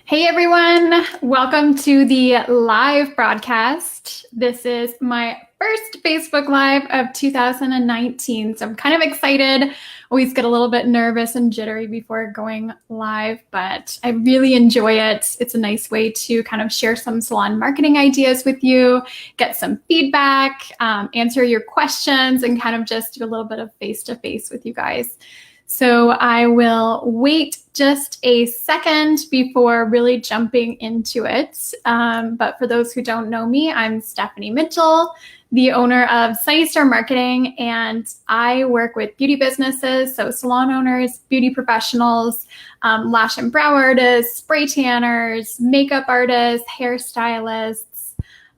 Hey everyone, welcome to the live broadcast. This is my first Facebook Live of 2019, so I'm kind of excited. Always get a little bit nervous and jittery before going live, but I really enjoy it. It's a nice way to kind of share some salon marketing ideas with you, get some feedback, answer your questions, and kind of just do a little bit of face-to-face with you guys. So I will wait just a second before really jumping into it. But for those who don't know me, I'm Stephanie Mitchell, the owner of Sunnystorm Marketing, and I work with beauty businesses, so salon owners, beauty professionals, lash and brow artists, spray tanners, makeup artists, hairstylists,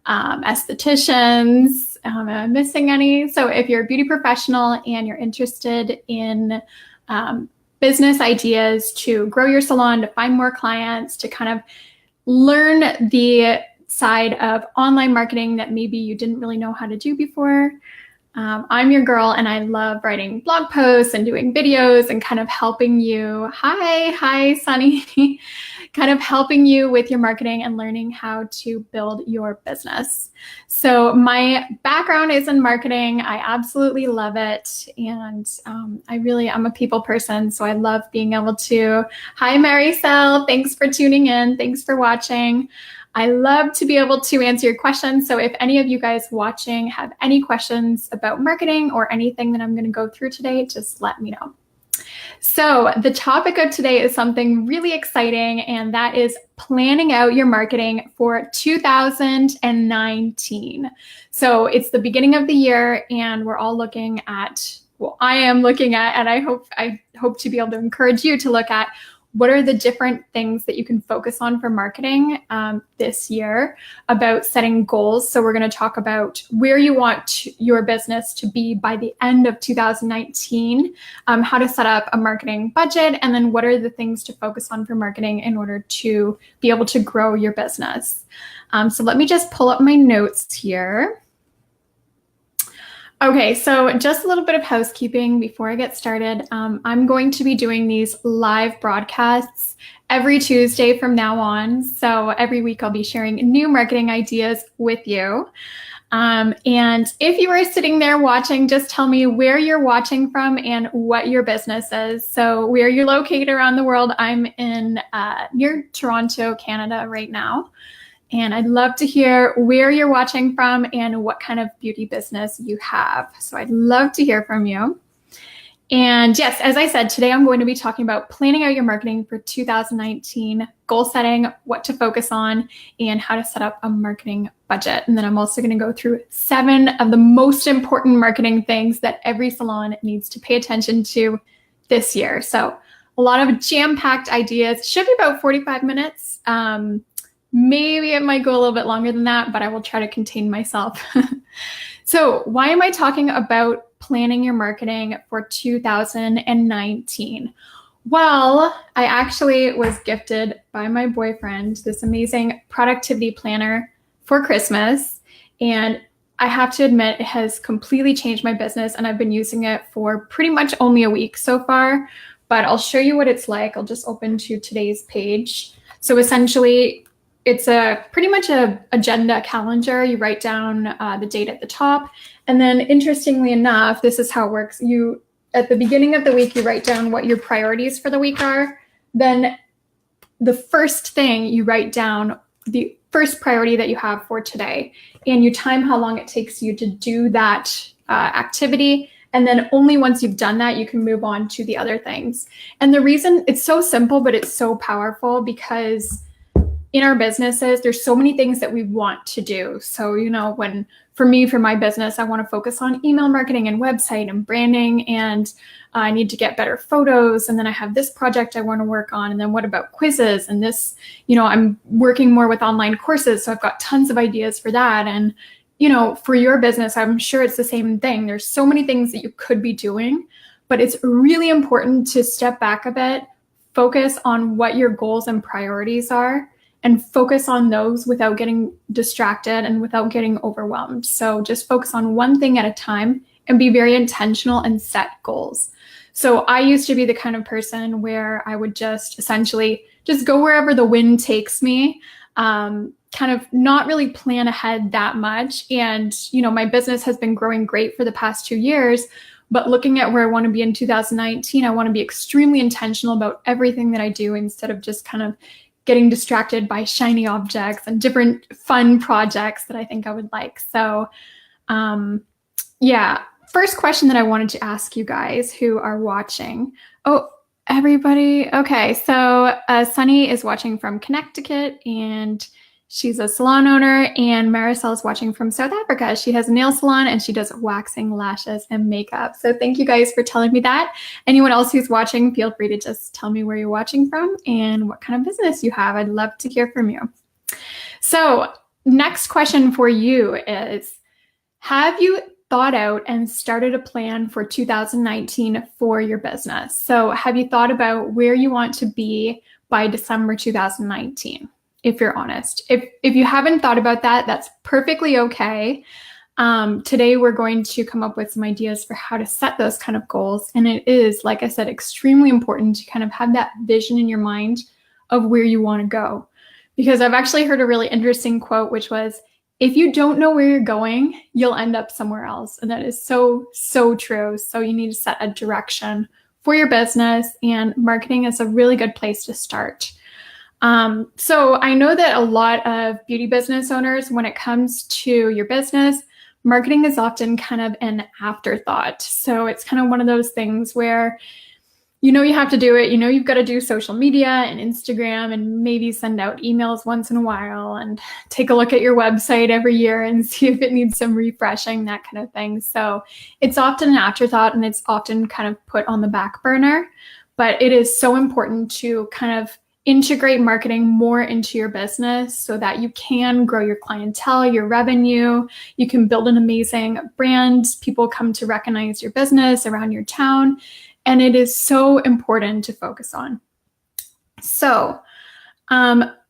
estheticians. Am I missing any? So if you're a beauty professional and you're interested in business ideas to grow your salon, to find more clients, to kind of learn the side of online marketing that maybe you didn't really know how to do before. I'm your girl, and I love writing blog posts and doing videos and kind of helping you. Hi, Sunny. Kind of helping you with your marketing and learning how to build your business. So my background is in marketing. I absolutely love it. And I'm a people person. So I love being able to, hi, Maricel, thanks for tuning in. Thanks for watching. I love to be able to answer your questions. So if any of you guys watching have any questions about marketing or anything that I'm going to go through today, just let me know. So the topic of today is something really exciting, and that is planning out your marketing for 2019. So it's the beginning of the year, and we're all looking at, well, I am looking at, and I hope to be able to encourage you to look at what are the different things that you can focus on for marketing this year, about setting goals. So we're going to talk about where you want your business to be by the end of 2019, how to set up a marketing budget, and then what are the things to focus on for marketing in order to be able to grow your business. So let me just pull up my notes here. Okay, so just a little bit of housekeeping before I get started. I'm going to be doing these live broadcasts every Tuesday from now on. So every week I'll be sharing new marketing ideas with you. And if you are sitting there watching, just tell me where you're watching from and what your business is. So where you're located around the world. I'm in near Toronto, Canada right now. And I'd love to hear where you're watching from and what kind of beauty business you have. So I'd love to hear from you. And yes, as I said, today I'm going to be talking about planning out your marketing for 2019, goal setting, what to focus on, and how to set up a marketing budget. And then I'm also going to go through 7 of the most important marketing things that every salon needs to pay attention to this year. So a lot of jam-packed ideas. Should be about 45 minutes. Maybe it might go a little bit longer than that, but I will try to contain myself. So why am I talking about planning your marketing for 2019? Well, I actually was gifted by my boyfriend this amazing productivity planner for Christmas. And I have to admit, it has completely changed my business, and I've been using it for pretty much only a week so far. But I'll show you what it's like. I'll just open to today's page. So essentially, it's pretty much a agenda calendar. You write down the date at the top. And then interestingly enough, this is how it works. At the beginning of the week, you write down what your priorities for the week are. Then the first thing you write down, the first priority that you have for today, and you time how long it takes you to do that activity. And then only once you've done that, you can move on to the other things. And the reason it's so simple, but it's so powerful, because in our businesses, there's so many things that we want to do. So, for my business, I want to focus on email marketing and website and branding, and I need to get better photos. And then I have this project I want to work on. And then what about quizzes? And this, I'm working more with online courses. So I've got tons of ideas for that. And, for your business, I'm sure it's the same thing. There's so many things that you could be doing, but it's really important to step back a bit, focus on what your goals and priorities are, and focus on those without getting distracted and without getting overwhelmed. So just focus on one thing at a time and be very intentional and set goals. So I used to be the kind of person where I would just essentially just go wherever the wind takes me. Kind of not really plan ahead that much. And, my business has been growing great for the past 2 years, but looking at where I want to be in 2019, I want to be extremely intentional about everything that I do instead of just kind of getting distracted by shiny objects and different fun projects that I think I would like. So, yeah, first question that I wanted to ask you guys who are watching. Oh, everybody. Okay, so Sunny is watching from Connecticut, and she's a salon owner, and Marisol is watching from South Africa. She has a nail salon and she does waxing, lashes, and makeup. So thank you guys for telling me that. Anyone else who's watching, feel free to just tell me where you're watching from and what kind of business you have. I'd love to hear from you. So next question for you is, have you thought out and started a plan for 2019 for your business? So have you thought about where you want to be by December 2019? If you're honest. If you haven't thought about that, that's perfectly okay. Today, we're going to come up with some ideas for how to set those kind of goals. And it is, like I said, extremely important to kind of have that vision in your mind of where you want to go. Because I've actually heard a really interesting quote, which was, if you don't know where you're going, you'll end up somewhere else. And that is so, so true. So you need to set a direction for your business, and marketing is a really good place to start. So I know that a lot of beauty business owners, when it comes to your business, marketing is often kind of an afterthought. So it's kind of one of those things where, you have to do it, you've got to do social media and Instagram and maybe send out emails once in a while and take a look at your website every year and see if it needs some refreshing, that kind of thing. So it's often an afterthought and it's often kind of put on the back burner, but it is so important to kind of integrate marketing more into your business so that you can grow your clientele, your revenue. You can build an amazing brand. People come to recognize your business around your town. And it is so important to focus on. So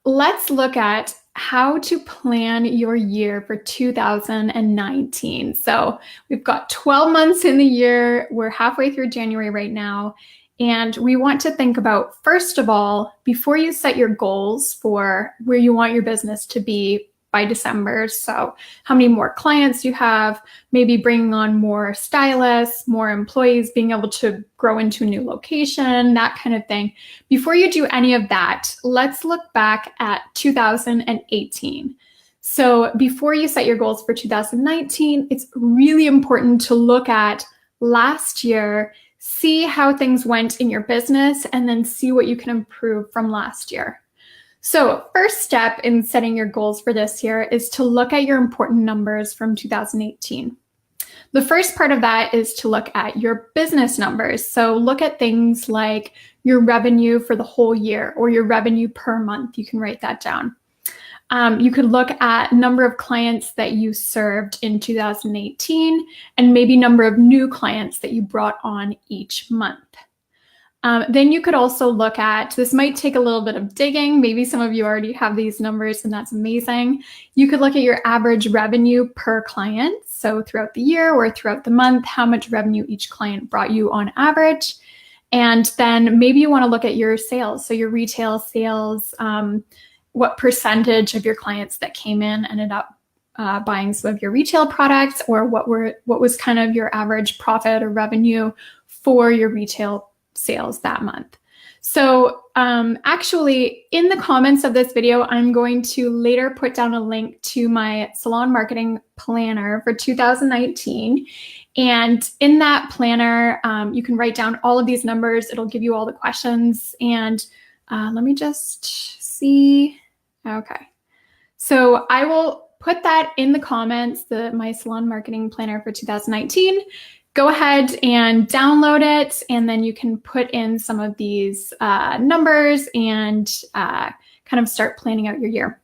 let's look at how to plan your year for 2019. So we've got 12 months in the year. We're halfway through January right now. And we want to think about, first of all, before you set your goals for where you want your business to be by December, so how many more clients you have, maybe bringing on more stylists, more employees, being able to grow into a new location, that kind of thing. Before you do any of that, let's look back at 2018. So before you set your goals for 2019, it's really important to look at last year, see how things went in your business, and then see what you can improve from last year. So first step in setting your goals for this year is to look at your important numbers from 2018. The first part of that is to look at your business numbers. So look at things like your revenue for the whole year or your revenue per month. You can write that down. You could look at number of clients that you served in 2018 and maybe number of new clients that you brought on each month. Then you could also look at, this might take a little bit of digging. Maybe some of you already have these numbers and that's amazing. You could look at your average revenue per client. So throughout the year or throughout the month, how much revenue each client brought you on average. And then maybe you want to look at your sales. So your retail sales, what percentage of your clients that came in ended up buying some of your retail products, or what was kind of your average profit or revenue for your retail sales that month. So actually, in the comments of this video, I'm going to later put down a link to my Salon Marketing Planner for 2019. And in that planner, you can write down all of these numbers. It'll give you all the questions. And let me just see. Okay. So I will put that in the comments, my Salon Marketing Planner for 2019. Go ahead and download it, and then you can put in some of these numbers and kind of start planning out your year.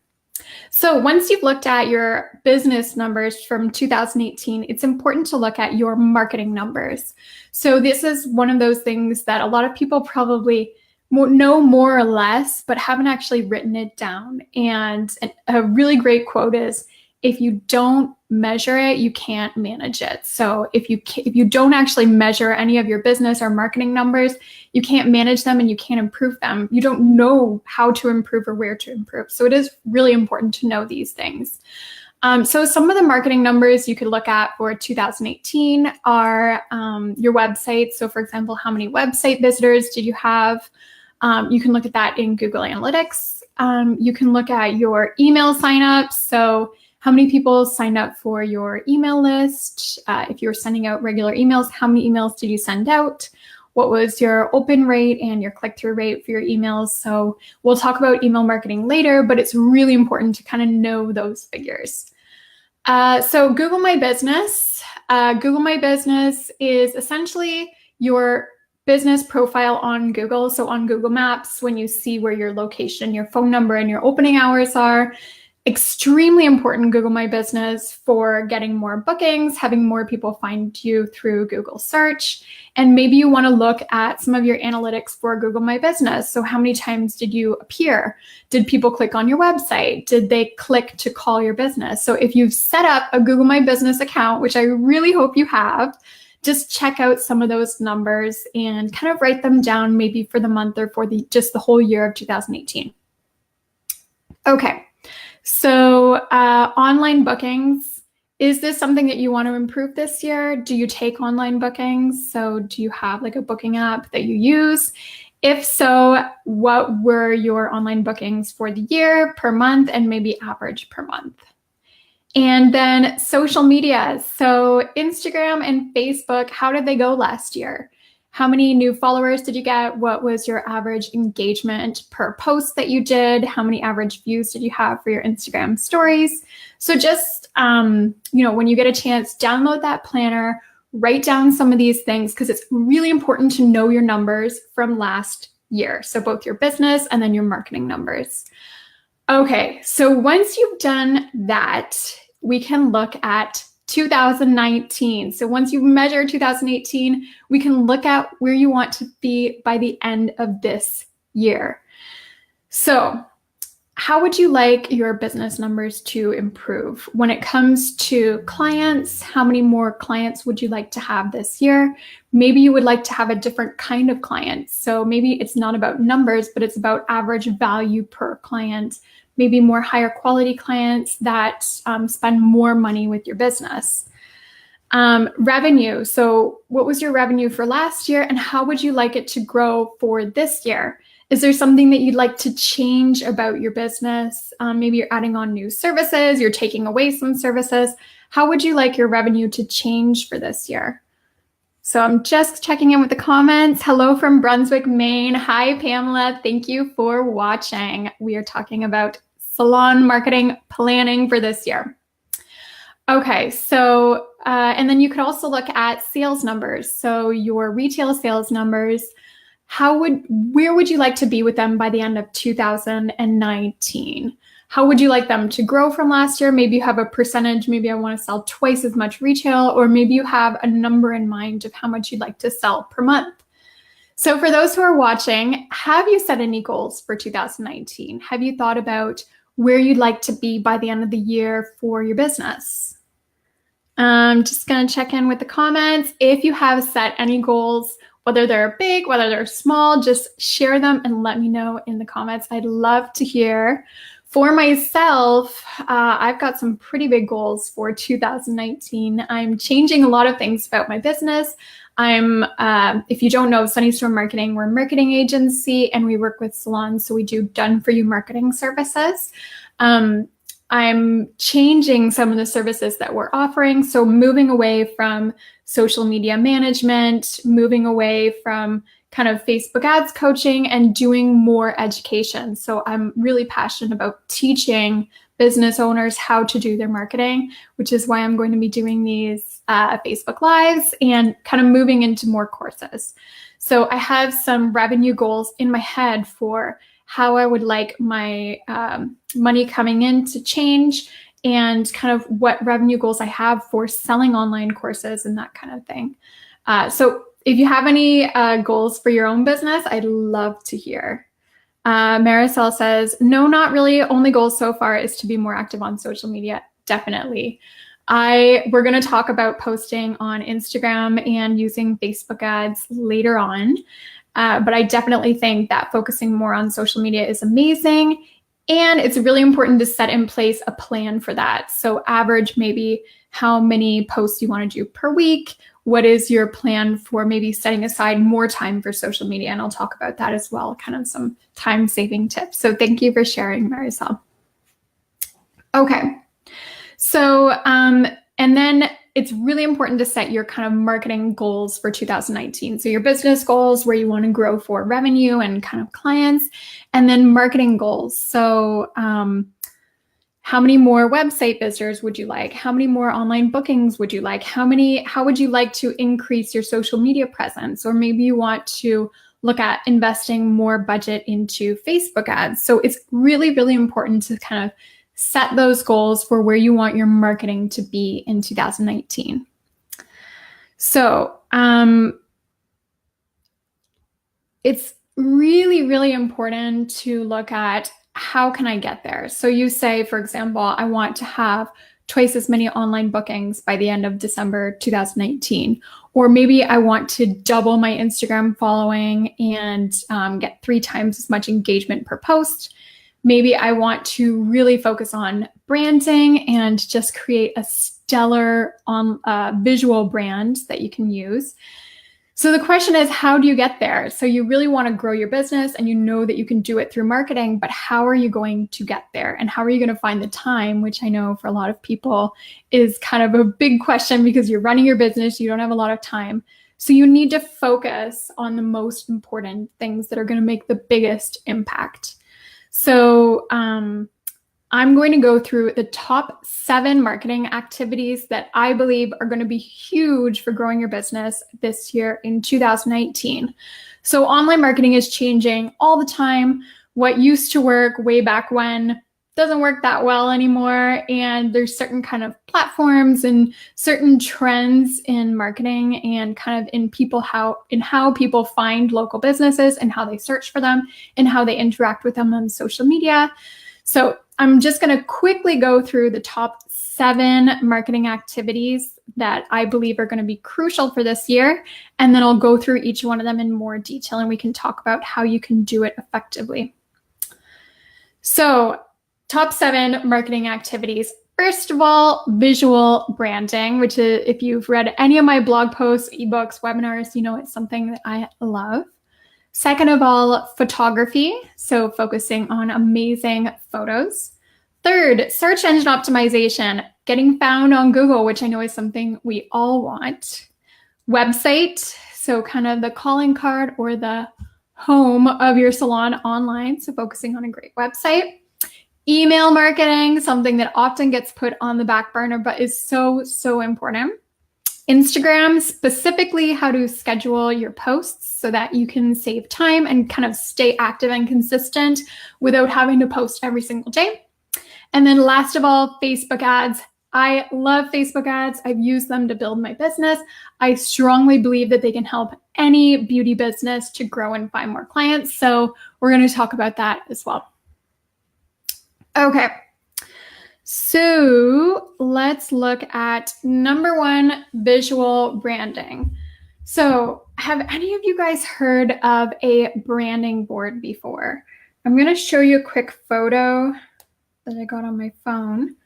So once you've looked at your business numbers from 2018, it's important to look at your marketing numbers. So this is one of those things that a lot of people probably know more or less, but haven't actually written it down. And a really great quote is, if you don't measure it, you can't manage it. So if you don't actually measure any of your business or marketing numbers, you can't manage them and you can't improve them. You don't know how to improve or where to improve. So it is really important to know these things. So some of the marketing numbers you could look at for 2018 are your website. So for example, how many website visitors did you have? You can look at that in Google Analytics. You can look at your email signups. So how many people signed up for your email list? If you're sending out regular emails, how many emails did you send out? What was your open rate and your click-through rate for your emails? So we'll talk about email marketing later, but it's really important to kind of know those figures. So Google My Business. Google My Business is essentially your business profile on Google. So on Google Maps, when you see where your location, your phone number, and your opening hours are, extremely important, Google My Business, for getting more bookings, having more people find you through Google search. And maybe you want to look at some of your analytics for Google My Business. So how many times did you appear? Did people click on your website? Did they click to call your business? So if you've set up a Google My Business account, which I really hope you have, just check out some of those numbers and kind of write them down, maybe for the month or for just the whole year of 2018. Okay. So online bookings, is this something that you want to improve this year? Do you take online bookings? So do you have like a booking app that you use? If so, what were your online bookings for the year, per month, and maybe average per month? And then social media. So Instagram and Facebook, how did they go last year? How many new followers did you get? What was your average engagement per post that you did? How many average views did you have for your Instagram stories? So just, when you get a chance, download that planner, write down some of these things, because it's really important to know your numbers from last year. So both your business and then your marketing numbers. Okay, so once you've done that, we can look at 2019. So once you measure 2018, we can look at where you want to be by the end of this year. So how would you like your business numbers to improve? When it comes to clients, how many more clients would you like to have this year? Maybe you would like to have a different kind of client. So maybe it's not about numbers, but it's about average value per client. Maybe more higher quality clients that spend more money with your business. Revenue. So what was your revenue for last year, and how would you like it to grow for this year? Is there something that you'd like to change about your business? Maybe you're adding on new services, you're taking away some services. How would you like your revenue to change for this year? So I'm just checking in with the comments. Hello from Brunswick, Maine. Hi, Pamela. Thank you for watching. We are talking about salon marketing planning for this year. Okay, so, and then you could also look at sales numbers. So your retail sales numbers, where would you like to be with them by the end of 2019? How would you like them to grow from last year? Maybe you have a percentage, maybe I want to sell twice as much retail, or maybe you have a number in mind of how much you'd like to sell per month. So for those who are watching, have you set any goals for 2019? Have you thought about where you'd like to be by the end of the year for your business? I'm just going to check in with the comments. If you have set any goals, whether they're big, whether they're small, just share them and let me know in the comments. I'd love to hear. For myself, I've got some pretty big goals for 2019. I'm changing a lot of things about my business. If you don't know, Sunnystorm Marketing, we're a marketing agency and we work with salons. So we do done-for-you marketing services. I'm changing some of the services that we're offering. So moving away from social media management, moving away from kind of Facebook ads coaching and doing more education. So I'm really passionate about teaching business owners how to do their marketing, which is why I'm going to be doing these Facebook Lives and kind of moving into more courses. So I have some revenue goals in my head for how I would like my money coming in to change and kind of what revenue goals I have for selling online courses and that kind of thing. So if you have any goals for your own business, I'd love to hear. Marisol says, no, not really. Only goal so far is to be more active on social media. Definitely. We're going to talk about posting on Instagram and using Facebook ads later on. But I definitely think that focusing more on social media is amazing. And it's really important to set in place a plan for that. So average maybe how many posts you want to do per week. What is your plan for maybe setting aside more time for social media? And I'll talk about that as well, kind of some time-saving tips. So thank you for sharing, Marisol. Okay. So, and then it's really important to set your kind of marketing goals for 2019. So your business goals, where you want to grow for revenue and kind of clients, and then marketing goals. So how many more website visitors would you like? How many more online bookings would you like? How would you like to increase your social media presence? Or maybe you want to look at investing more budget into Facebook ads. So it's really, really important to kind of set those goals for where you want your marketing to be in 2019. So it's really, really important to look at how can I get there. So you say, for example, I want to have twice as many online bookings by the end of December 2019. Or maybe I want to double my Instagram following and get 3 times as much engagement per post. Maybe I want to really focus on branding and just create a stellar visual brand that you can use. So the question is, how do you get there? So you really want to grow your business and you know that you can do it through marketing, but how are you going to get there? And how are you going to find the time, which I know for a lot of people is kind of a big question because you're running your business, you don't have a lot of time. So you need to focus on the most important things that are going to make the biggest impact. So I'm going to go through the top 7 marketing activities that I believe are going to be huge for growing your business this year in 2019. So online marketing is changing all the time. What used to work way back when doesn't work that well anymore. And there's certain kind of platforms and certain trends in marketing and kind of in how people find local businesses and how they search for them and how they interact with them on social media. So I'm just going to quickly go through the top 7 marketing activities that I believe are going to be crucial for this year. And then I'll go through each one of them in more detail and we can talk about how you can do it effectively. So top 7 marketing activities. First of all, visual branding, which is, if you've read any of my blog posts, ebooks, webinars, you know it's something that I love. Second of all, photography, so focusing on amazing photos. Third, search engine optimization, getting found on Google, which I know is something we all want. Website, so kind of the calling card or the home of your salon online, so focusing on a great website. Email marketing, something that often gets put on the back burner, but is so, so important. Instagram, specifically how to schedule your posts so that you can save time and kind of stay active and consistent without having to post every single day. And then last of all, Facebook ads. I love Facebook ads. I've used them to build my business. I strongly believe that they can help any beauty business to grow and find more clients. So we're going to talk about that as well. Okay. So let's look at number 1, visual branding. So have any of you guys heard of a branding board before? I'm going to show you a quick photo that I got on my phone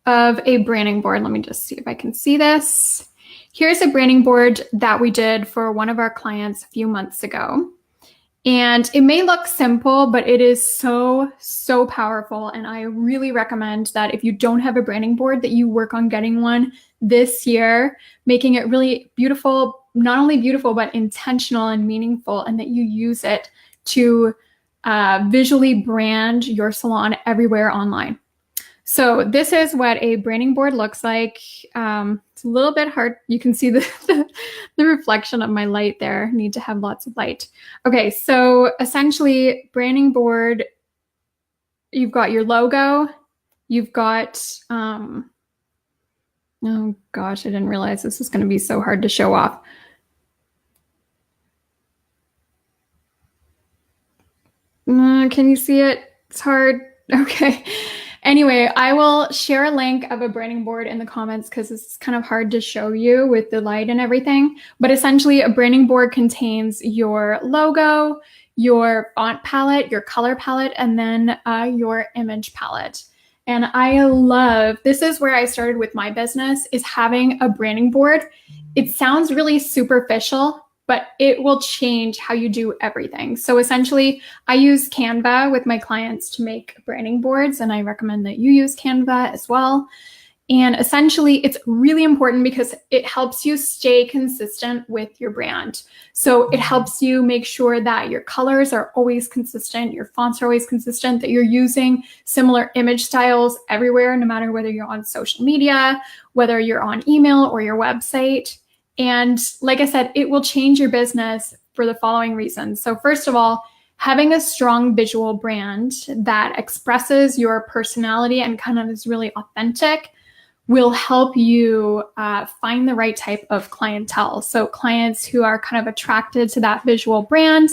of a branding board. Let me just see if I can see this. Here's a branding board that we did for one of our clients a few months ago. And it may look simple, but it is so, so powerful. And I really recommend that if you don't have a branding board, that you work on getting one this year, making it really beautiful, not only beautiful, but intentional and meaningful, and that you use it to visually brand your salon everywhere online. So this is what a branding board looks like. It's a little bit hard. You can see the reflection of my light there. Need to have lots of light. Okay, so essentially branding board, you've got your logo, you've got, oh gosh, I didn't realize this was going to be so hard to show off. Can you see it? It's hard. Okay. Anyway, I will share a link of a branding board in the comments because it's kind of hard to show you with the light and everything. But essentially, a branding board contains your logo, your font palette, your color palette, and then your image palette. And I love, this is where I started with my business, is having a branding board. It sounds really superficial, but it will change how you do everything. So essentially, I use Canva with my clients to make branding boards, and I recommend that you use Canva as well. And essentially, it's really important because it helps you stay consistent with your brand. So it helps you make sure that your colors are always consistent, your fonts are always consistent, that you're using similar image styles everywhere, no matter whether you're on social media, whether you're on email or your website. And like I said, it will change your business for the following reasons. So first of all, having a strong visual brand that expresses your personality and kind of is really authentic will help you find the right type of clientele. So clients who are kind of attracted to that visual brand.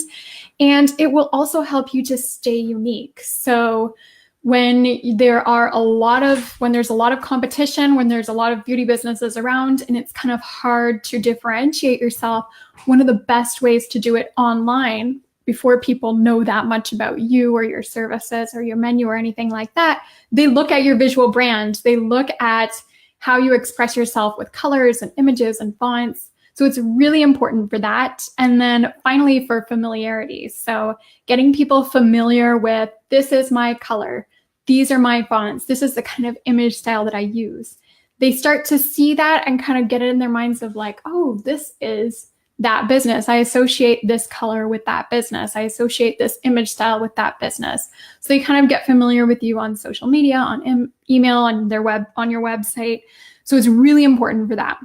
And it will also help you to stay unique. So when there's a lot of competition, when there's a lot of beauty businesses around and it's kind of hard to differentiate yourself, one of the best ways to do it online before people know that much about you or your services or your menu or anything like that, they look at your visual brand. They look at how you express yourself with colors and images and fonts. So it's really important for that. And then finally, for familiarity. So getting people familiar with, this is my color, these are my fonts, this is the kind of image style that I use. They start to see that and kind of get it in their minds of like, oh, this is that business. I associate this color with that business. I associate this image style with that business. So they kind of get familiar with you on social media, on email, on your website. So it's really important for that.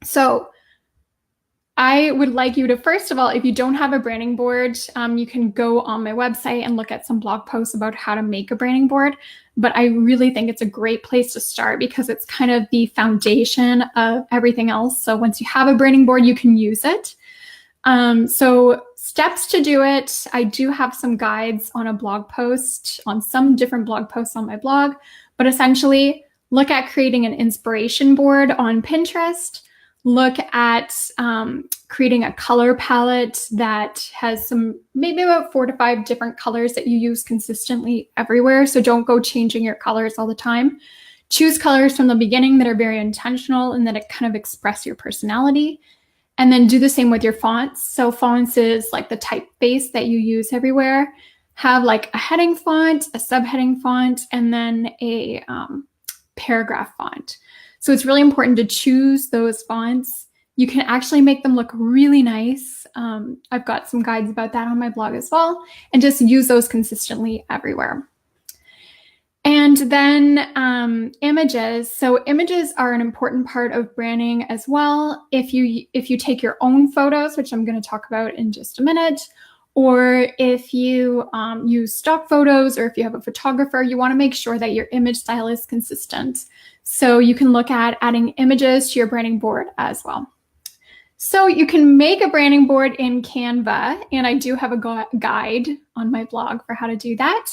So I would like you to, first of all, if you don't have a branding board, you can go on my website and look at some blog posts about how to make a branding board. But I really think it's a great place to start because it's kind of the foundation of everything else. So once you have a branding board, you can use it. So steps to do it, I do have some guides on a blog post, on some different blog posts on my blog. But essentially, look at creating an inspiration board on Pinterest. Look at creating a color palette that has maybe about 4 to 5 different colors that you use consistently everywhere. So don't go changing your colors all the time. Choose colors from the beginning that are very intentional and that it kind of express your personality. And then do the same with your fonts. So fonts is like the typeface that you use everywhere. Have like a heading font, a subheading font, and then a paragraph font. So it's really important to choose those fonts. You can actually make them look really nice. I've got some guides about that on my blog as well, and just use those consistently everywhere. And then images. So images are an important part of branding as well. If you take your own photos, which I'm going to talk about in just a minute, or if you use stock photos, or if you have a photographer, you want to make sure that your image style is consistent. So you can look at adding images to your branding board as well. So you can make a branding board in Canva, and I do have a guide on my blog for how to do that.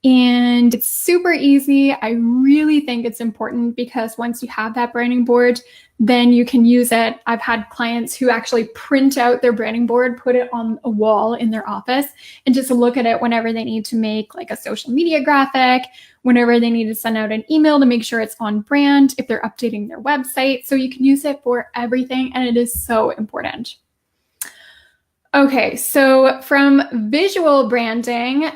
And it's super easy. I really think it's important because once you have that branding board, then you can use it. I've had clients who actually print out their branding board, put it on a wall in their office, and just look at it whenever they need to make like a social media graphic, whenever they need to send out an email to make sure it's on brand, if they're updating their website. So you can use it for everything, and it is so important. Okay, so from visual branding,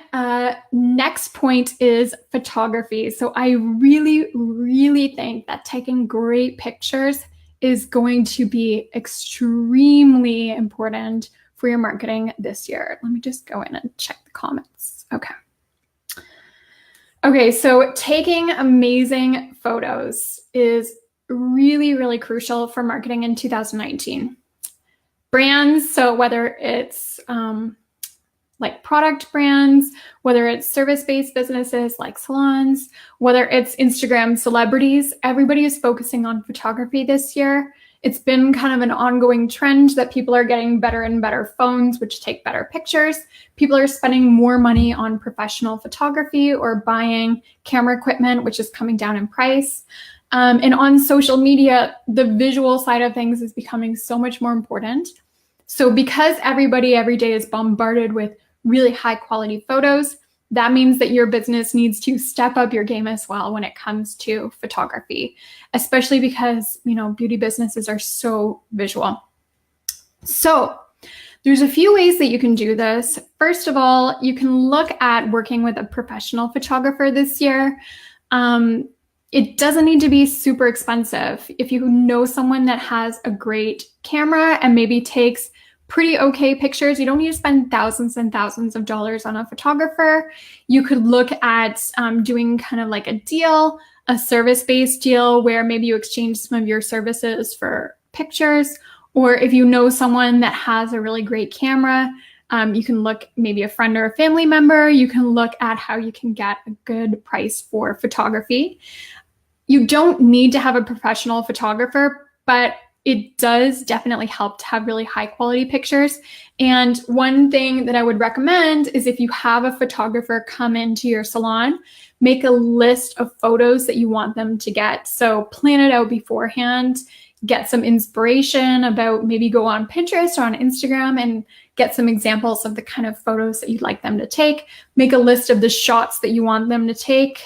next point is photography. So I really, really think that taking great pictures is going to be extremely important for your marketing this year. Let me just go in and check the comments. Okay, so taking amazing photos is really, really crucial for marketing in 2019. Brands, so whether it's like product brands, whether it's service-based businesses like salons, whether it's Instagram celebrities, everybody is focusing on photography this year. It's been kind of an ongoing trend that people are getting better and better phones, which take better pictures. People are spending more money on professional photography or buying camera equipment, which is coming down in price. And on social media, the visual side of things is becoming so much more important. So because everybody every day is bombarded with really high quality photos, that means that your business needs to step up your game as well when it comes to photography, especially because, beauty businesses are so visual. So there's a few ways that you can do this. First of all, you can look at working with a professional photographer this year. It doesn't need to be super expensive. If you know someone that has a great camera and maybe takes pretty okay pictures, you don't need to spend thousands and thousands of dollars on a photographer. You could look at doing kind of like a deal, a service-based deal where maybe you exchange some of your services for pictures. Or if you know someone that has a really great camera, you can look, maybe a friend or a family member, you can look at how you can get a good price for photography. You don't need to have a professional photographer, but it does definitely help to have really high quality pictures. And one thing that I would recommend is if you have a photographer come into your salon, make a list of photos that you want them to get. So plan it out beforehand, get some inspiration about, maybe go on Pinterest or on Instagram and get some examples of the kind of photos that you'd like them to take. Make a list of the shots that you want them to take,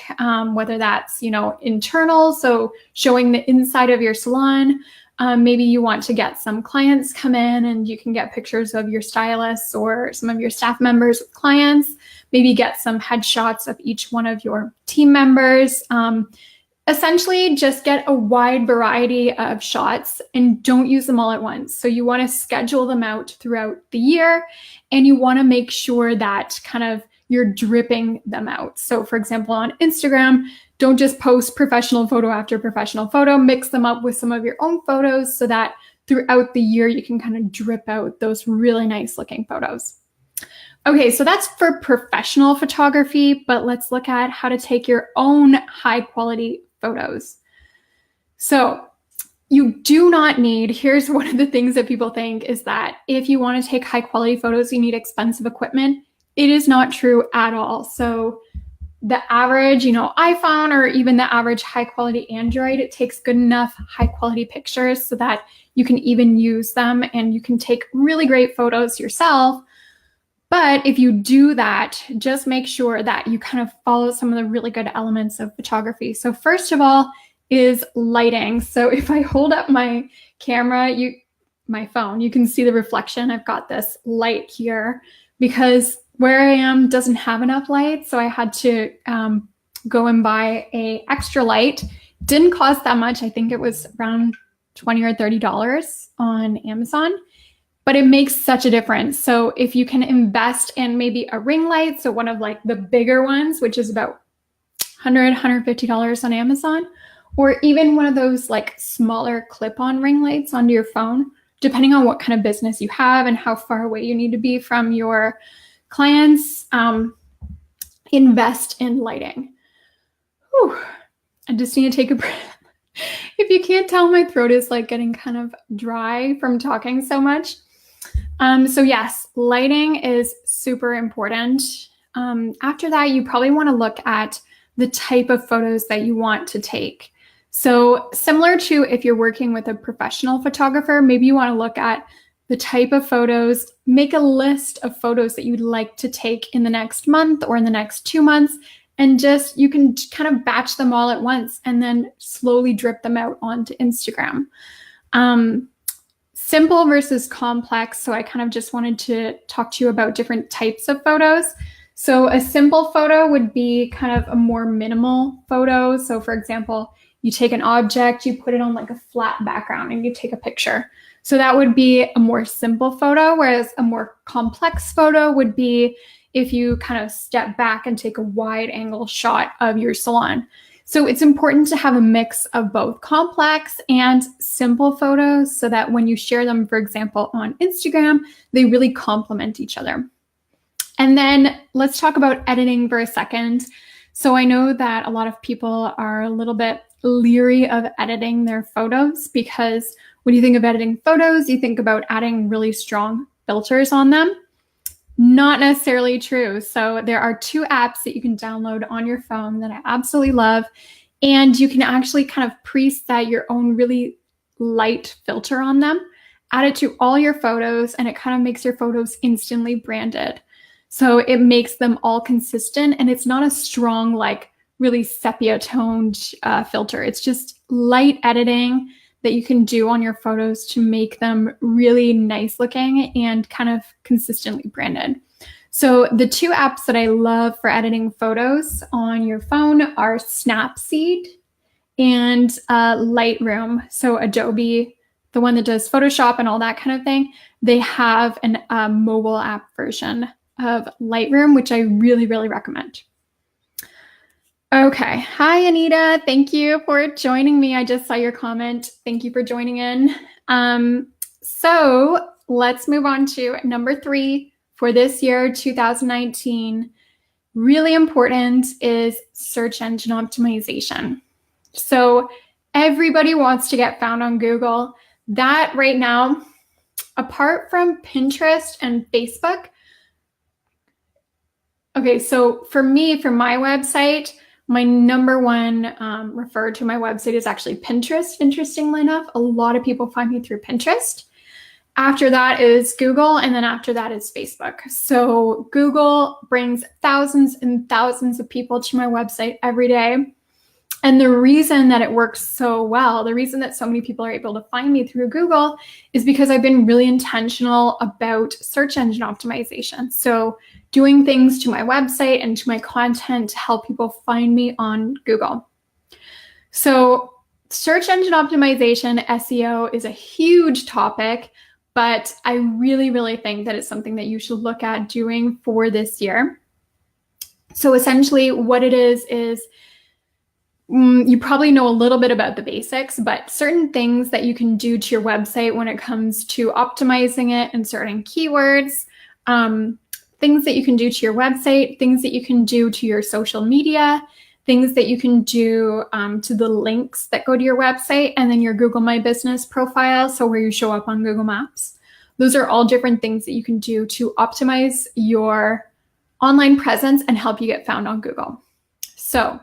whether that's, internal, so showing the inside of your salon. Maybe you want to get some clients come in and you can get pictures of your stylists or some of your staff members with clients. Maybe get some headshots of each one of your team members. Essentially, just get a wide variety of shots and don't use them all at once. So you want to schedule them out throughout the year, and you want to make sure that kind of you're dripping them out. So for example, on Instagram, don't just post professional photo after professional photo, mix them up with some of your own photos so that throughout the year you can kind of drip out those really nice looking photos. Okay, so that's for professional photography, but let's look at how to take your own high quality photos. So you do not need, here's one of the things that people think is that if you want to take high quality photos, you need expensive equipment. It is not true at all. So the average, iPhone or even the average high quality Android, it takes good enough high quality pictures so that you can even use them and you can take really great photos yourself. But if you do that, just make sure that you kind of follow some of the really good elements of photography. So first of all is lighting. So if I hold up my camera, my phone, you can see the reflection. I've got this light here because where I am doesn't have enough light. So I had to go and buy an extra light. Didn't cost that much. I think it was around $20 or $30 on Amazon. But it makes such a difference. So if you can invest in maybe a ring light, so one of like the bigger ones, which is about $100, $150 on Amazon, or even one of those like smaller clip-on ring lights onto your phone, depending on what kind of business you have and how far away you need to be from your clients, invest in lighting. Whew. I just need to take a breath. If you can't tell, my throat is like getting kind of dry from talking so much. So yes, lighting is super important. After that, you probably want to look at the type of photos that you want to take. So similar to if you're working with a professional photographer, maybe you want to look at the type of photos, make a list of photos that you'd like to take in the next month or in the next 2 months, and you can kind of batch them all at once and then slowly drip them out onto Instagram. Simple versus complex. So I kind of just wanted to talk to you about different types of photos. So a simple photo would be kind of a more minimal photo. So for example, you take an object, you put it on like a flat background and you take a picture. So that would be a more simple photo, whereas a more complex photo would be if you kind of step back and take a wide angle shot of your salon. So it's important to have a mix of both complex and simple photos so that when you share them, for example, on Instagram, they really complement each other. And then let's talk about editing for a second. So I know that a lot of people are a little bit leery of editing their photos because when you think of editing photos, you think about adding really strong filters on them. Not necessarily true. So there are 2 apps that you can download on your phone that I absolutely love. And you can actually kind of preset your own really light filter on them, add it to all your photos, and it kind of makes your photos instantly branded. So it makes them all consistent, and it's not a strong, like really sepia toned filter. It's just light editing that you can do on your photos to make them really nice looking and kind of consistently branded. So the 2 apps that I love for editing photos on your phone are Snapseed and Lightroom. So Adobe, the one that does Photoshop and all that kind of thing, they have a mobile app version of Lightroom, which I really, really recommend. Okay. Hi, Anita. Thank you for joining me. I just saw your comment. Thank you for joining in. So let's move on to number 3 for this year, 2019. Really important is search engine optimization. So everybody wants to get found on Google. That right now, apart from Pinterest and Facebook. Okay, so for me, for my website, my number one referred to my website is actually Pinterest, interestingly enough. A lot of people find me through Pinterest. After that is Google, and then after that is Facebook. So Google brings thousands and thousands of people to my website every day. And the reason that it works so well, the reason that so many people are able to find me through Google is because I've been really intentional about search engine optimization. So doing things to my website and to my content to help people find me on Google. So search engine optimization, SEO, is a huge topic, but I really, really think that it's something that you should look at doing for this year. So essentially what it is you probably know a little bit about the basics, but certain things that you can do to your website when it comes to optimizing it and certain keywords, things that you can do to your website, things that you can do to your social media, things that you can do to the links that go to your website, and then your Google My Business profile, so where you show up on Google Maps. Those are all different things that you can do to optimize your online presence and help you get found on Google. So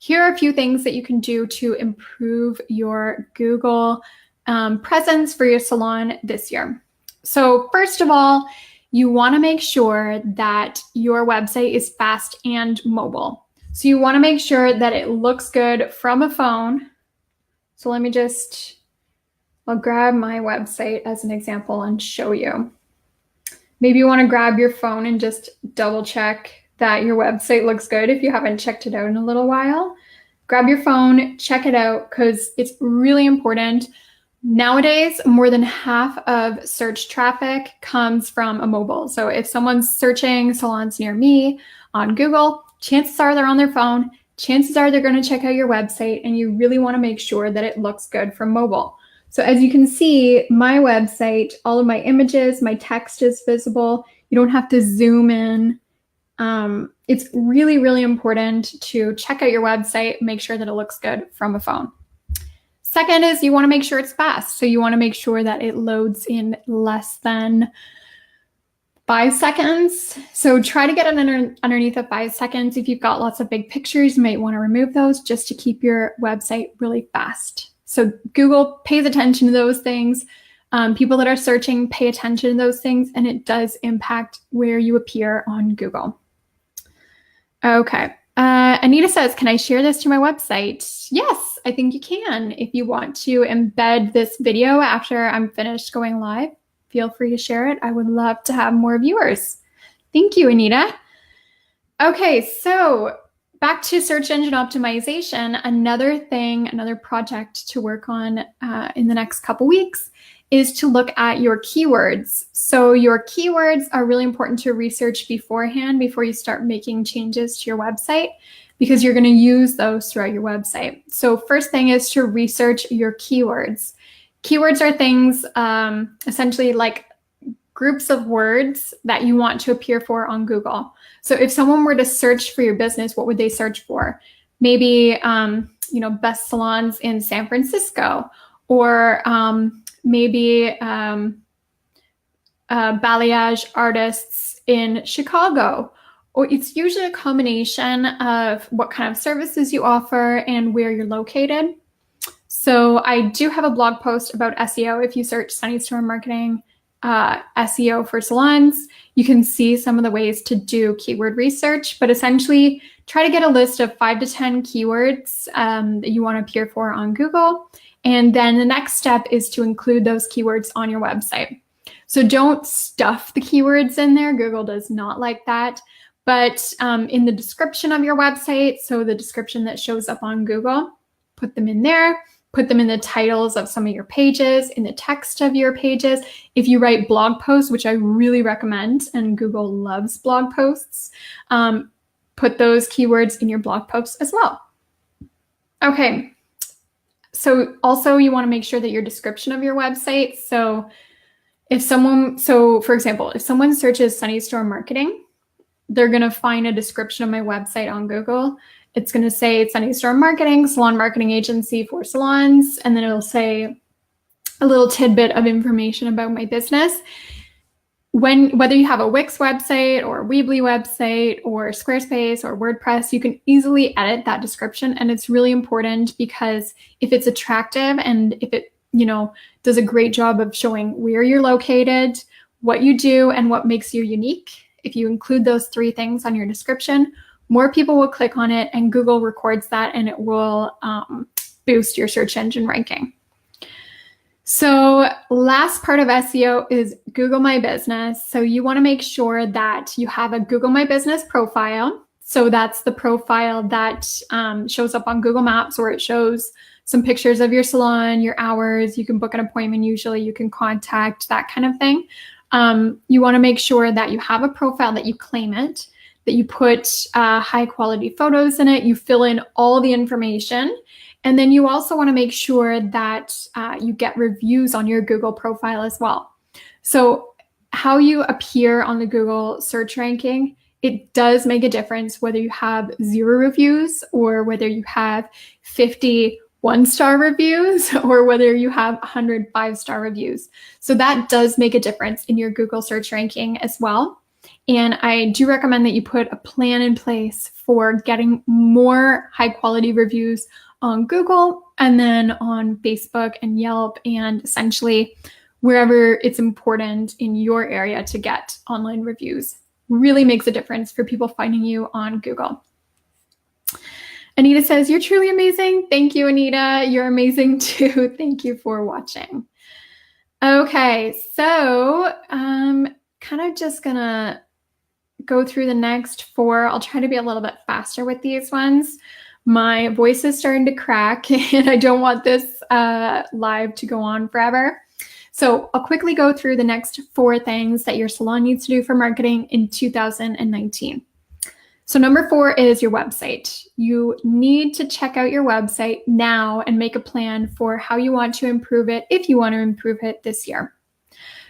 here are a few things that you can do to improve your Google presence for your salon this year. So first of all, you want to make sure that your website is fast and mobile. So you want to make sure that it looks good from a phone. So let me I'll grab my website as an example and show you. Maybe you want to grab your phone and just double check that your website looks good if you haven't checked it out in a little while. Grab your phone, check it out, because it's really important. Nowadays, more than half of search traffic comes from a mobile. So if someone's searching salons near me on Google, chances are they're on their phone. Chances are they're going to check out your website, and you really want to make sure that it looks good from mobile. So as you can see, my website, all of my images, my text is visible. You don't have to zoom in. It's really, really important to check out your website, make sure that it looks good from a phone. Second is you want to make sure it's fast. So you want to make sure that it loads in less than 5 seconds. So try to get it underneath of 5 seconds. If you've got lots of big pictures, you might want to remove those just to keep your website really fast. So Google pays attention to those things. People that are searching pay attention to those things, and it does impact where you appear on Google. Okay. Anita says, can I share this to my website? Yes, I think you can. If you want to embed this video after I'm finished going live, feel free to share it. I would love to have more viewers. Thank you, Anita. Okay, so back to search engine optimization. Another project to work on in the next couple weeks is to look at your keywords. So your keywords are really important to research beforehand before you start making changes to your website, because you're going to use those throughout your website. So first thing is to research your keywords. Keywords are things essentially like groups of words that you want to appear for on Google. So if someone were to search for your business, what would they search for? Maybe, best salons in San Francisco, or maybe balayage artists in Chicago. Or it's usually a combination of what kind of services you offer and where you're located. So I do have a blog post about SEO. If you search Sunnystorm Marketing SEO for salons, you can see some of the ways to do keyword research, but essentially try to get a list of 5 to 10 keywords that you want to appear for on Google. And then the next step is to include those keywords on your website. So don't stuff the keywords in there. Google does not like that. But in the description of your website, so the description that shows up on Google, put them in there. Put them in the titles of some of your pages, in the text of your pages. If you write blog posts, which I really recommend, and Google loves blog posts, put those keywords in your blog posts as well. Okay, so also you want to make sure that your description of your website, so for example, if someone searches Sunnystorm Marketing, they're going to find a description of my website on Google. It's going to say Sunnystorm Marketing, salon marketing agency for salons, and then it'll say a little tidbit of information about my business. Whether you have a Wix website or a Weebly website or Squarespace or WordPress, you can easily edit that description, and it's really important because if it's attractive and if it, does a great job of showing where you're located, what you do, and what makes you unique, if you include those 3 things on your description, more people will click on it and Google records that and it will boost your search engine ranking. So last part of SEO is Google My Business. So you want to make sure that you have a Google My Business profile. So that's the profile that shows up on Google Maps, where it shows some pictures of your salon, your hours, you can book an appointment usually, you can contact, that kind of thing. You want to make sure that you have a profile, that you claim it, that you put high quality photos in it, you fill in all the information, and then you also want to make sure that you get reviews on your Google profile as well. So how you appear on the Google search ranking, it does make a difference whether you have 0 reviews or whether you have 50 1-star reviews or whether you have 100 5-star reviews. So that does make a difference in your Google search ranking as well. And I do recommend that you put a plan in place for getting more high quality reviews on Google and then on Facebook and Yelp and essentially wherever it's important in your area to get online reviews. Really makes a difference for people finding you on Google. Anita says, "You're truly amazing." Thank you, Anita. You're amazing too. Thank you for watching. Okay, so kind of just gonna go through the next 4. I'll try to be a little bit faster with these ones. My voice is starting to crack and I don't want this live to go on forever. So I'll quickly go through the next 4 things that your salon needs to do for marketing in 2019. So number 4 is your website. You need to check out your website now and make a plan for how you want to improve it, if you want to improve it this year.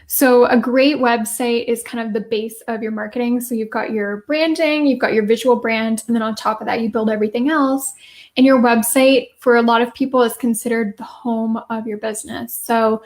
So a great website is kind of the base of your marketing. So you've got your branding, you've got your visual brand, and then on top of that, you build everything else. And your website, for a lot of people, is considered the home of your business. So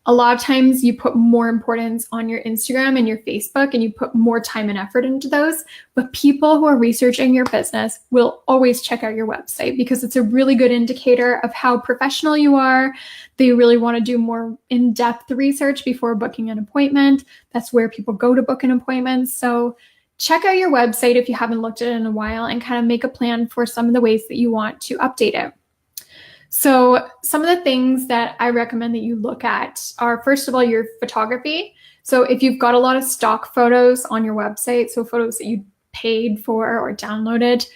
a lot of times you put more importance on your Instagram and your Facebook and you put more time and effort into those, but people who are researching your business will always check out your website because it's a really good indicator of how professional you are. They really want to do more in-depth research before booking an appointment. That's where people go to book an appointment. So check out your website if you haven't looked at it in a while and kind of make a plan for some of the ways that you want to update it. So some of the things that I recommend that you look at are, first of all, your photography. So if you've got a lot of stock photos on your website, so photos that you paid for or downloaded,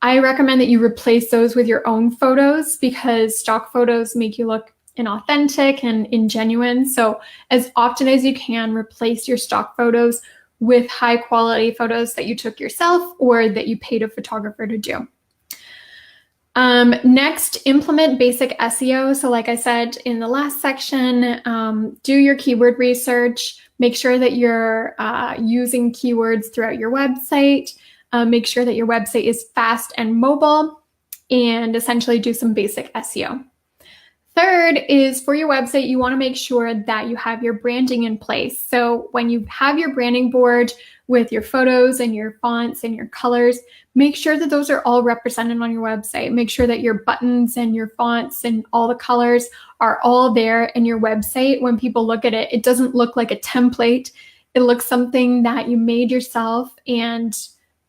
I recommend that you replace those with your own photos because stock photos make you look inauthentic and ingenuine. So as often as you can, replace your stock photos with high quality photos that you took yourself or that you paid a photographer to do. Next, implement basic SEO. So like I said in the last section, do your keyword research, make sure that you're using keywords throughout your website, make sure that your website is fast and mobile, and essentially do some basic SEO. Third is for your website, you want to make sure that you have your branding in place. So when you have your branding board with your photos and your fonts and your colors, make sure that those are all represented on your website. Make sure that your buttons and your fonts and all the colors are all there in your website. When people look at it, it doesn't look like a template. It looks something that you made yourself, and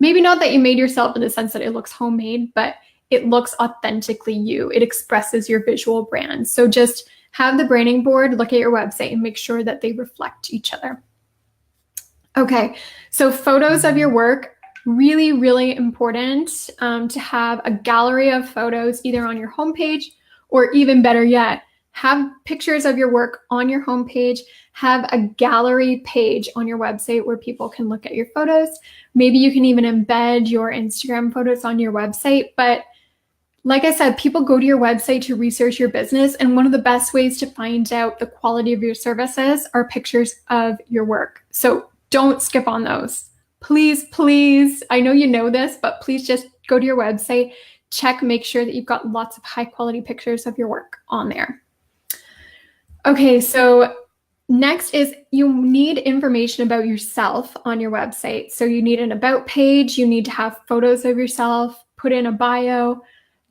maybe not that you made yourself in the sense that it looks homemade, but it looks authentically you. It expresses your visual brand. So just have the branding board, look at your website, and make sure that they reflect each other. Okay, so photos of your work, really, really important to have a gallery of photos either on your homepage, or even better yet, have pictures of your work on your homepage, have a gallery page on your website where people can look at your photos. Maybe you can even embed your Instagram photos on your website. But like I said, people go to your website to research your business, and one of the best ways to find out the quality of your services are pictures of your work. So don't skip on those. Please, please, I know you know this, but please just go to your website, check, make sure that you've got lots of high quality pictures of your work on there. Okay, so next is you need information about yourself on your website. So you need an about page, you need to have photos of yourself, put in a bio.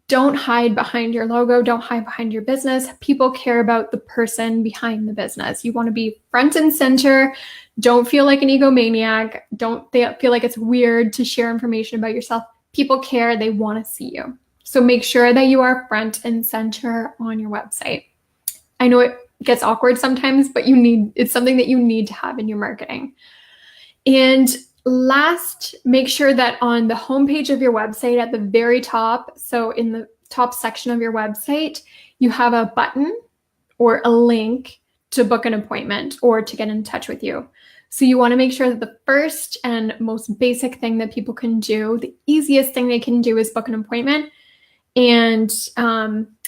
Don't hide behind your logo. Don't hide behind your business. People care about the person behind the business. You want to be front and center. Don't feel like an egomaniac. Don't feel like it's weird to share information about yourself. People care. They want to see you. So make sure that you are front and center on your website. I know it gets awkward sometimes, but it's something that you need to have in your marketing. And last, make sure that on the homepage of your website at the very top, so in the top section of your website, you have a button or a link to book an appointment or to get in touch with you. So you want to make sure that the first and most basic thing that people can do, the easiest thing they can do, is book an appointment. And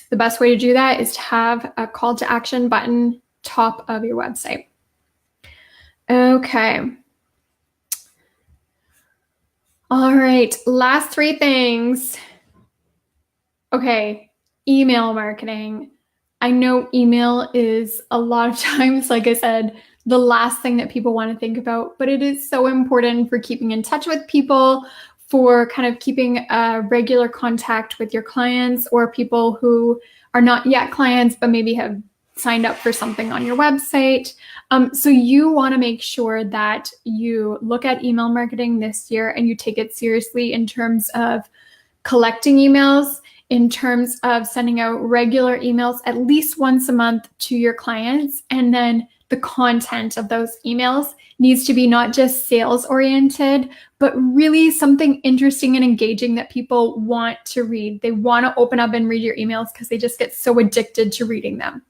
the best way to do that is to have a call to action button top of your website. Okay. All right, last three things. Okay, email marketing. I know email is a lot of times, like I said, the last thing that people want to think about, but it is so important for keeping in touch with people, for kind of keeping a regular contact with your clients or people who are not yet clients, but maybe have signed up for something on your website. So you want to make sure that you look at email marketing this year and you take it seriously in terms of collecting emails, in terms of sending out regular emails at least once a month to your clients. And then the content of those emails needs to be not just sales oriented, but really something interesting and engaging that people want to read. They want to open up and read your emails because they just get so addicted to reading them.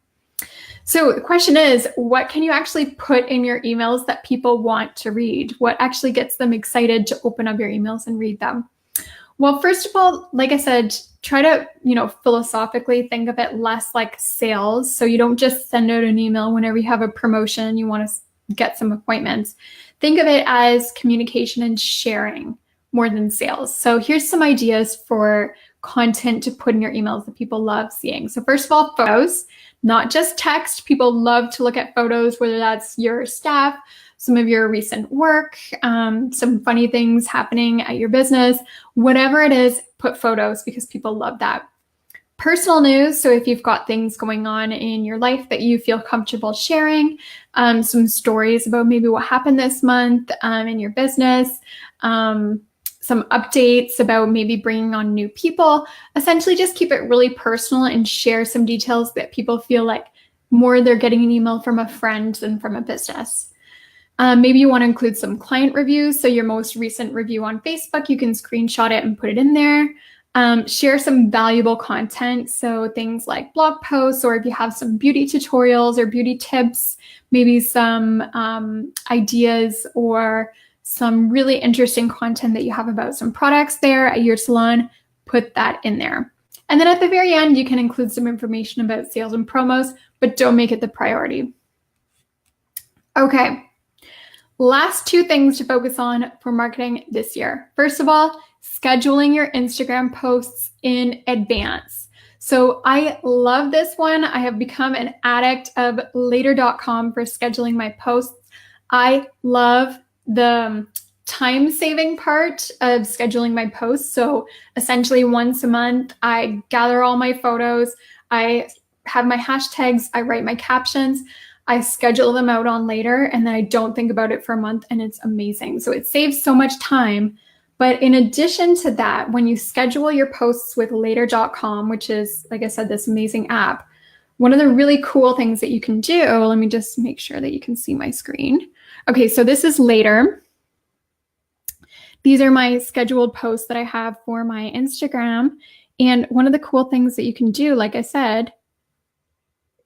So the question is, what can you actually put in your emails that people want to read? What actually gets them excited to open up your emails and read them? Well, first of all, like I said, try to, philosophically think of it less like sales. So you don't just send out an email whenever you have a promotion, you want to get some appointments. Think of it as communication and sharing more than sales. So here's some ideas for content to put in your emails that people love seeing. So first of all, photos, not just text. People love to look at photos, whether that's your staff, some of your recent work, some funny things happening at your business, whatever it is, put photos because people love that. Personal news, so if you've got things going on in your life that you feel comfortable sharing, some stories about maybe what happened this month in your business, some updates about maybe bringing on new people. Essentially just keep it really personal and share some details that people feel like more they're getting an email from a friend than from a business. Maybe you want to include some client reviews. So your most recent review on Facebook, you can screenshot it and put it in there. Share some valuable content. So things like blog posts, or if you have some beauty tutorials or beauty tips, maybe some ideas or some really interesting content that you have about some products there at your salon, put that in there. And then at the very end, you can include some information about sales and promos, but don't make it the priority. Okay. Last two things to focus on for marketing this year. First of all, scheduling your Instagram posts in advance. So I love this one. I have become an addict of later.com for scheduling my posts. I love the time-saving part of scheduling my posts. So essentially once a month, I gather all my photos, I have my hashtags, I write my captions, I schedule them out on later, and then I don't think about it for a month, and it's amazing. So it saves so much time. But in addition to that, when you schedule your posts with later.com, which is, like I said, this amazing app, one of the really cool things that you can do, let me just make sure that you can see my screen. Okay, so this is Later. These are my scheduled posts that I have for my Instagram. And one of the cool things that you can do, like I said,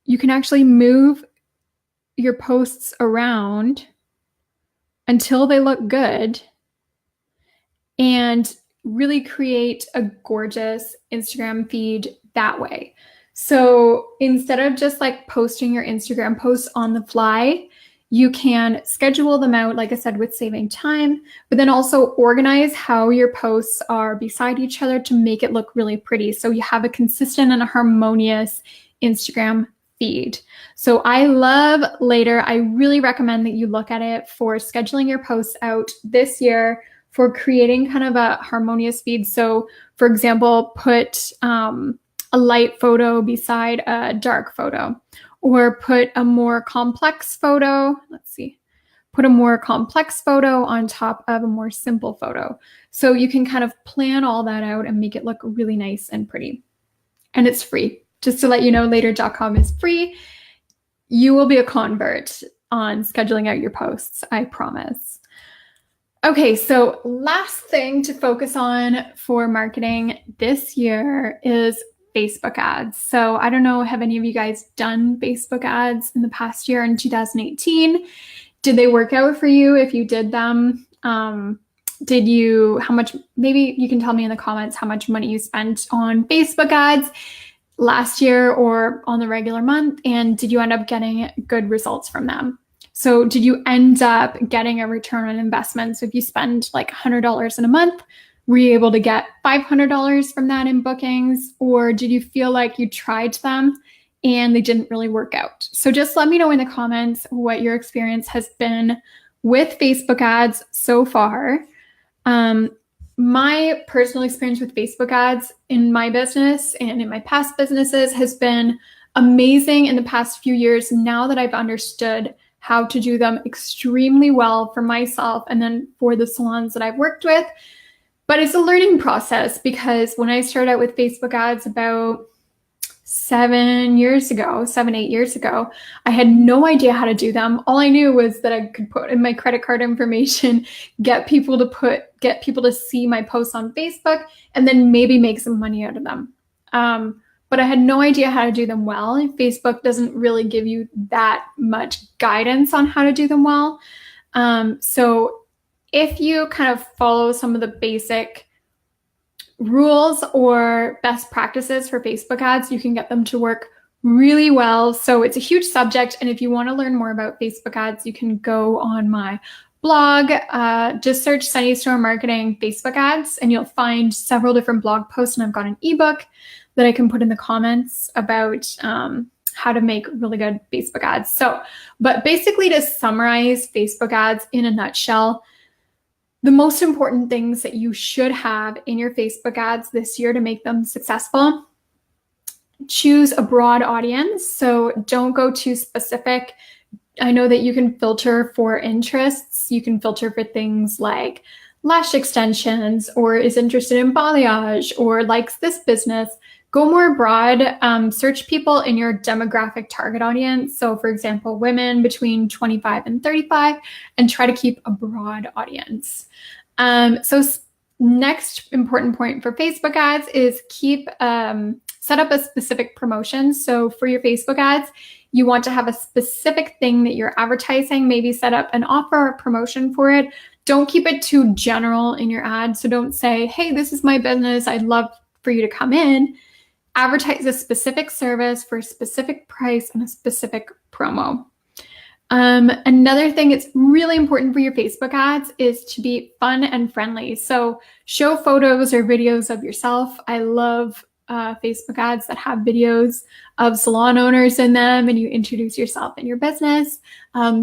you can actually move your posts around until they look good and really create a gorgeous Instagram feed that way. So instead of just like posting your Instagram posts on the fly, you can schedule them out, like I said, with saving time, but then also organize how your posts are beside each other to make it look really pretty. So you have a consistent and a harmonious Instagram feed. So I love Later. I really recommend that you look at it for scheduling your posts out this year, for creating kind of a harmonious feed. So for example, put a light photo beside a dark photo, or put a more complex photo. Put a more complex photo on top of a more simple photo. So you can kind of plan all that out and make it look really nice and pretty. And it's free. Just to let you know, later.com is free. You will be a convert on scheduling out your posts, I promise. Okay, so last thing to focus on for marketing this year is Facebook ads. So I don't know, have any of you guys done Facebook ads in the past year in 2018? Did they work out for you? If you did them, how much, maybe you can tell me in the comments how much money you spent on Facebook ads last year or on the regular month, and did you end up getting good results from them? So did you end up getting a return on investment? So if you spend like $100 in a month, were you able to get $500 from that in bookings? Or did you feel like you tried them and they didn't really work out? So just let me know in the comments what your experience has been with Facebook ads so far. My personal experience with Facebook ads in my business and in my past businesses has been amazing in the past few years, now that I've understood how to do them extremely well for myself and then for the salons that I've worked with. But it's a learning process, because when I started out with Facebook ads about 7, 8 years ago, I had no idea how to do them. All I knew was that I could put in my credit card information, get people to see my posts on Facebook, and then maybe make some money out of them. But I had no idea how to do them well. Facebook doesn't really give you that much guidance on how to do them well. So if you kind of follow some of the basic rules or best practices for Facebook ads, you can get them to work really well. So it's a huge subject. And if you want to learn more about Facebook ads, you can go on my blog, just search Sunnystorm Marketing Facebook ads, and you'll find several different blog posts. And I've got an ebook that I can put in the comments about how to make really good Facebook ads. So, but basically, to summarize Facebook ads in a nutshell, the most important things that you should have in your Facebook ads this year to make them successful: choose a broad audience. So don't go too specific. I know that you can filter for interests. You can filter for things like lash extensions, or is interested in balayage, or likes this business. Go more broad. Search people in your demographic target audience. So for example, women between 25 and 35, and try to keep a broad audience. So next important point for Facebook ads is set up a specific promotion. So for your Facebook ads, you want to have a specific thing that you're advertising. Maybe set up an offer or promotion for it. Don't keep it too general in your ad. So don't say, hey, this is my business, I'd love for you to come in. Advertise a specific service for a specific price and a specific promo. Another thing that's really important for your Facebook ads is to be fun and friendly. So show photos or videos of yourself. I love Facebook ads that have videos of salon owners in them, and you introduce yourself and your business.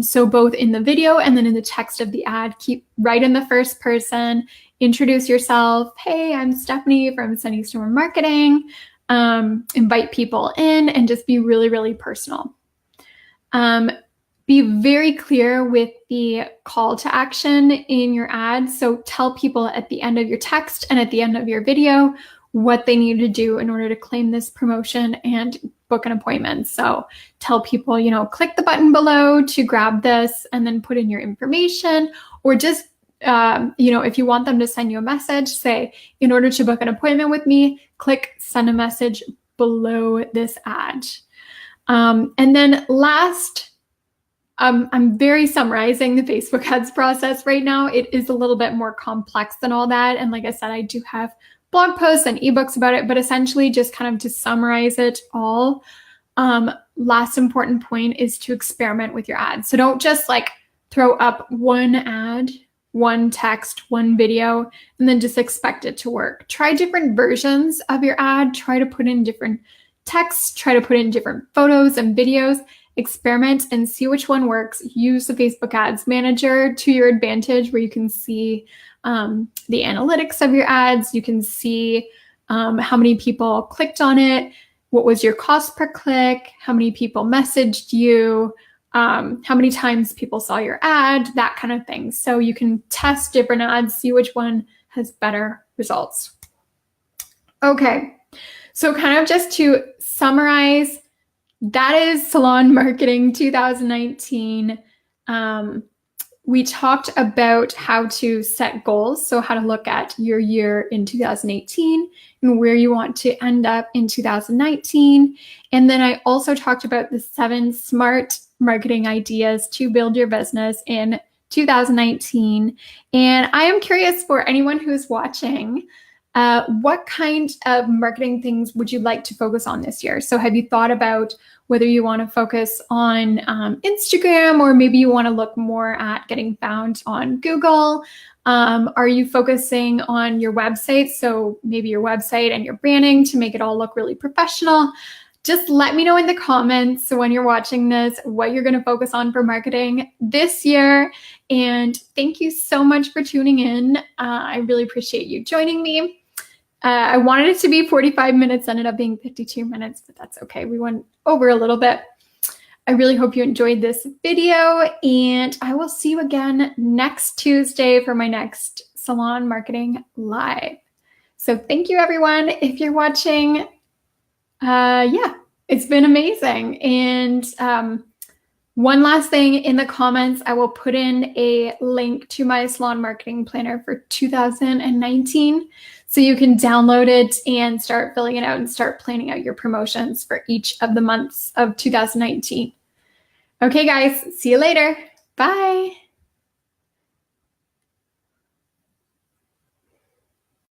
So both in the video and then in the text of the ad, keep right in the first person, introduce yourself. Hey, I'm Stephanie from Sunnystorm Marketing. Invite people in and just be really, really personal. Be very clear with the call to action in your ad. So tell people at the end of your text and at the end of your video what they need to do in order to claim this promotion and book an appointment. So tell people, click the button below to grab this and then put in your information, or just, if you want them to send you a message, say, in order to book an appointment with me, click send a message below this ad. And then last, I'm very summarizing the Facebook ads process right now. It is a little bit more complex than all that. And like I said, I do have blog posts and ebooks about it, but essentially just kind of to summarize it all, last important point is to experiment with your ads. So don't just throw up one ad, one text, one video, and then just expect it to work. Try different versions of your ad. Try to put in different texts. Try to put in different photos and videos. Experiment and see which one works. Use the Facebook Ads Manager to your advantage, where you can see the analytics of your ads. You can see how many people clicked on it, what was your cost per click, how many people messaged you, how many times people saw your ad, that kind of thing. So you can test different ads, see which one has better results. Okay, so kind of just to summarize, that is Salon Marketing 2019. We talked about how to set goals, so how to look at your year in 2018 and where you want to end up in 2019. And then I also talked about the 7 smart marketing ideas to build your business in 2019. And I am curious, for anyone who's watching, what kind of marketing things would you like to focus on this year? So have you thought about whether you want to focus on Instagram, or maybe you want to look more at getting found on Google? Are you focusing on your website? So maybe your website and your branding to make it all look really professional. Just let me know in the comments when you're watching this what you're going to focus on for marketing this year. And thank you so much for tuning in. I really appreciate you joining me. I wanted it to be 45 minutes, ended up being 52 minutes, but that's okay. We went over a little bit. I really hope you enjoyed this video, and I will see you again next Tuesday for my next Salon Marketing Live. So thank you, everyone. If you're watching, it's been amazing. And one last thing, in the comments, I will put in a link to my Salon Marketing Planner for 2019. So you can download it and start filling it out and start planning out your promotions for each of the months of 2019. Okay, guys, see you later. Bye.